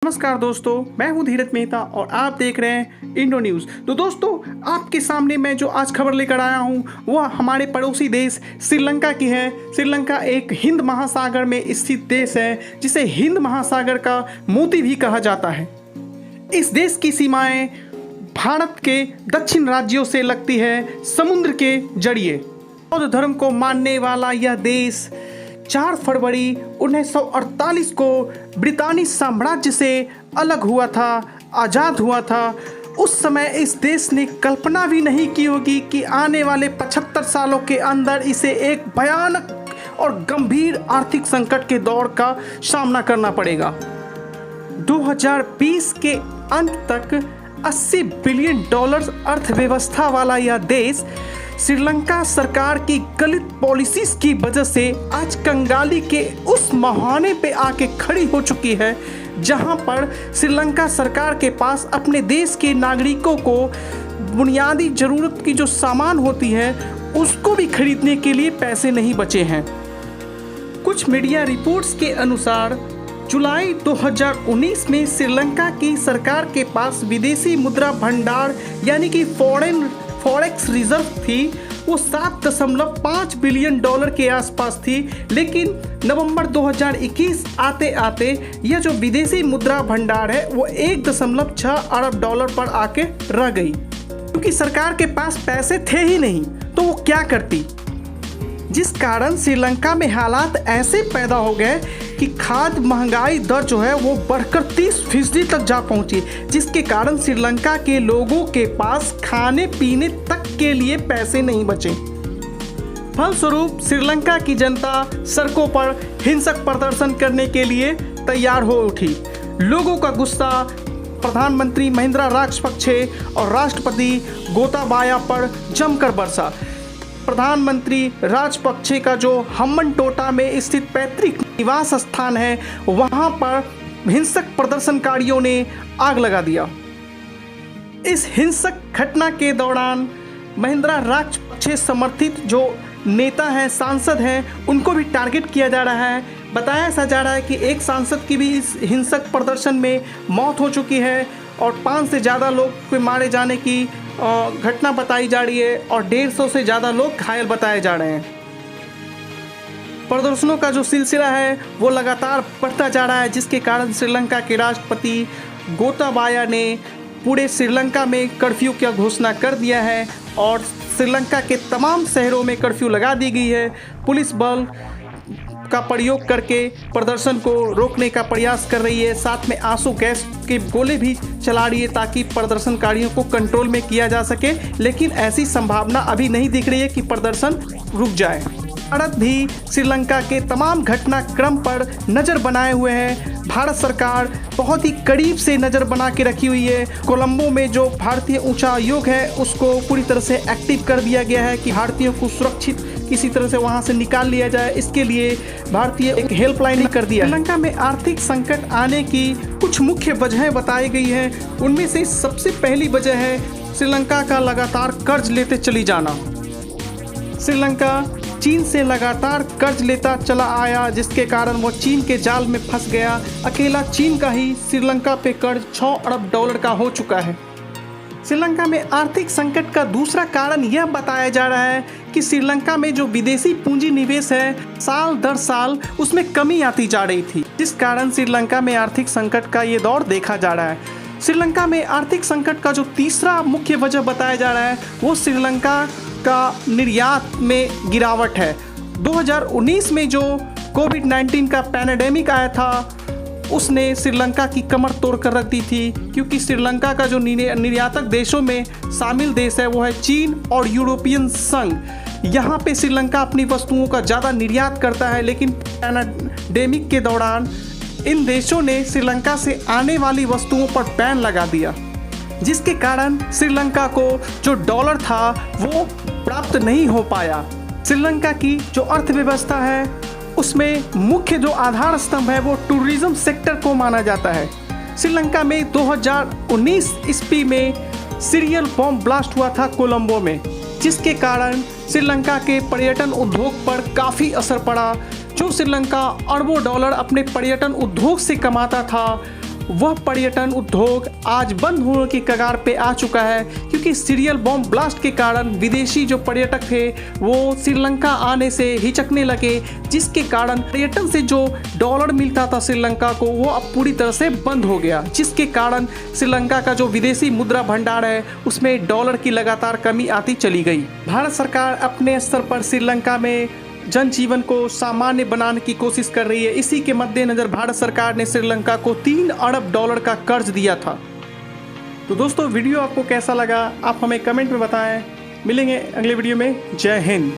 नमस्कार दोस्तों, मैं हूं धीरज मेहता और आप देख रहे हैं इंडो न्यूज़। तो दोस्तों, आपके सामने मैं जो आज खबर लेकर आया हूं वह हमारे पड़ोसी देश श्रीलंका की है। श्रीलंका एक हिंद महासागर में स्थित देश है जिसे हिंद महासागर का मोती भी कहा जाता है। इस देश की सीमाएं भारत के दक्षिण राज्यों से लगती है समुद्र के जरिए। बौद्ध धर्म को मानने वाला यह देश 4 फरवरी 1948 को ब्रितानी साम्राज्य से अलग हुआ था, आज़ाद हुआ था। उस समय इस देश ने कल्पना भी नहीं की होगी कि आने वाले 75 सालों के अंदर इसे एक भयानक और गंभीर आर्थिक संकट के दौर का सामना करना पड़ेगा। 2020 के अंत तक $80 बिलियन अर्थव्यवस्था वाला यह देश श्रीलंका सरकार की गलत पॉलिसीज की वजह से आज कंगाली के उस मुहाने पे आके खड़ी हो चुकी है, जहां पर श्रीलंका सरकार के पास अपने देश के नागरिकों को बुनियादी जरूरत की जो सामान होती है उसको भी खरीदने के लिए पैसे नहीं बचे हैं। कुछ मीडिया रिपोर्ट्स के अनुसार जुलाई 2019 में श्रीलंका की सरकार के पास विदेशी मुद्रा भंडार यानी कि फॉरेक्स रिजर्व थी, वो $7.5 बिलियन के आसपास थी। लेकिन नवंबर 2021 आते आते यह जो विदेशी मुद्रा भंडार है वो $1.6 अरब पर आके रह गई, क्योंकि सरकार के पास पैसे थे ही नहीं तो वो क्या करती। जिस कारण श्रीलंका में हालात ऐसे पैदा हो गए कि खाद्य महंगाई दर जो है वो बढ़कर 30% तक जा पहुंची, जिसके कारण श्रीलंका के लोगों के पास खाने पीने तक के लिए पैसे नहीं बचे। फलस्वरूप श्रीलंका की जनता सड़कों पर हिंसक प्रदर्शन करने के लिए तैयार हो उठी। लोगों का गुस्सा प्रधानमंत्री महिंद्रा राजपक्षे और राष्ट्रपति गोताबाया पर जमकर बरसा। प्रधानमंत्री राजपक्षे का जो हम्बनटोटा में स्थित पैतृक निवास स्थान है वहां पर हिंसक प्रदर्शनकारियों ने आग लगा दिया। इस हिंसक घटना के दौरान महिंद्रा राजपक्षे समर्थित जो नेता हैं, सांसद हैं, उनको भी टारगेट किया जा रहा है। बताया जा रहा है कि एक सांसद की भी इस हिंसक प्रदर्शन में मौत हो चुकी है और 5 से ज़्यादा लोग के मारे जाने की घटना बताई जा रही है और 150 से ज़्यादा लोग घायल बताए जा रहे हैं। प्रदर्शनों का जो सिलसिला है वो लगातार बढ़ता जा रहा है, जिसके कारण श्रीलंका के राष्ट्रपति गोताबाया ने पूरे श्रीलंका में कर्फ्यू की घोषणा कर दिया है और श्रीलंका के तमाम शहरों में कर्फ्यू लगा दी गई है। पुलिस बल का प्रयोग करके प्रदर्शन को रोकने का प्रयास कर रही है, साथ में आंसू गैस के गोले भी चला रही है ताकि प्रदर्शनकारियों को कंट्रोल में किया जा सके। लेकिन ऐसी संभावना अभी नहीं दिख रही है कि प्रदर्शन रुक जाए। भारत भी श्रीलंका के तमाम घटनाक्रम पर नज़र बनाए हुए है। भारत सरकार बहुत ही करीब से नज़र बना के रखी हुई है। कोलंबो में जो भारतीय उच्च आयोग है उसको पूरी तरह से एक्टिव कर दिया गया है कि भारतीयों को सुरक्षित किसी तरह से वहां से निकाल लिया जाए। इसके लिए भारतीय एक हेल्पलाइन कर दिया। श्रीलंका में आर्थिक संकट आने की कुछ मुख्य वजहें बताई गई हैं। उनमें से सबसे पहली वजह है श्रीलंका का लगातार कर्ज लेते चली जाना। श्रीलंका चीन से लगातार कर्ज लेता चला आया, जिसके कारण वो चीन के जाल में फंस गया। अकेला चीन का ही श्रीलंका पे कर्ज $6 अरब का हो चुका है। श्रीलंका में आर्थिक संकट का दूसरा कारण यह बताया जा रहा है कि श्रीलंका में जो विदेशी पूंजी निवेश है साल दर साल उसमें कमी आती जा रही थी, जिस कारण श्रीलंका में आर्थिक संकट का ये दौर देखा जा रहा है। श्रीलंका में आर्थिक संकट का जो तीसरा मुख्य वजह बताया जा रहा है वो श्रीलंका का निर्यात में गिरावट है। 2019 में जो कोविड-19 का पैंडेमिक आया था उसने श्रीलंका की कमर तोड़ कर रख दी थी, क्योंकि श्रीलंका का जो निर्यातक देशों में शामिल देश है वो है चीन और यूरोपियन संघ। यहाँ पे श्रीलंका अपनी वस्तुओं का ज़्यादा निर्यात करता है, लेकिन पैंडेमिक के दौरान इन देशों ने श्रीलंका से आने वाली वस्तुओं पर बैन लगा दिया, जिसके कारण श्रीलंका को जो डॉलर था वो प्राप्त नहीं हो पाया। श्रीलंका की जो अर्थव्यवस्था है उसमें मुख्य जो आधार स्तंभ है वो टूरिज्म सेक्टर को माना जाता है। श्रीलंका में 2019 ईस्वी में सीरियल बॉम्ब ब्लास्ट हुआ था कोलंबो में, जिसके कारण श्रीलंका के पर्यटन उद्योग पर काफ़ी असर पड़ा। जो श्रीलंका अरबों डॉलर अपने पर्यटन उद्योग से कमाता था वह पर्यटन उद्योग आज बंद होने की कगार पे आ चुका है, क्योंकि सीरियल बॉम्ब ब्लास्ट के कारण विदेशी जो पर्यटक थे वो श्रीलंका आने से हिचकने लगे, जिसके कारण पर्यटन से जो डॉलर मिलता था श्रीलंका को वो अब पूरी तरह से बंद हो गया, जिसके कारण श्रीलंका का जो विदेशी मुद्रा भंडार है उसमें डॉलर की लगातार कमी आती चली गई। भारत सरकार अपने स्तर पर श्रीलंका में जनजीवन को सामान्य बनाने की कोशिश कर रही है। इसी के मद्देनजर भारत सरकार ने श्रीलंका को 3 अरब डॉलर का कर्ज दिया था। तो दोस्तों वीडियो आपको कैसा लगा आप हमें कमेंट में बताएं। मिलेंगे अगले वीडियो में। जय हिंद।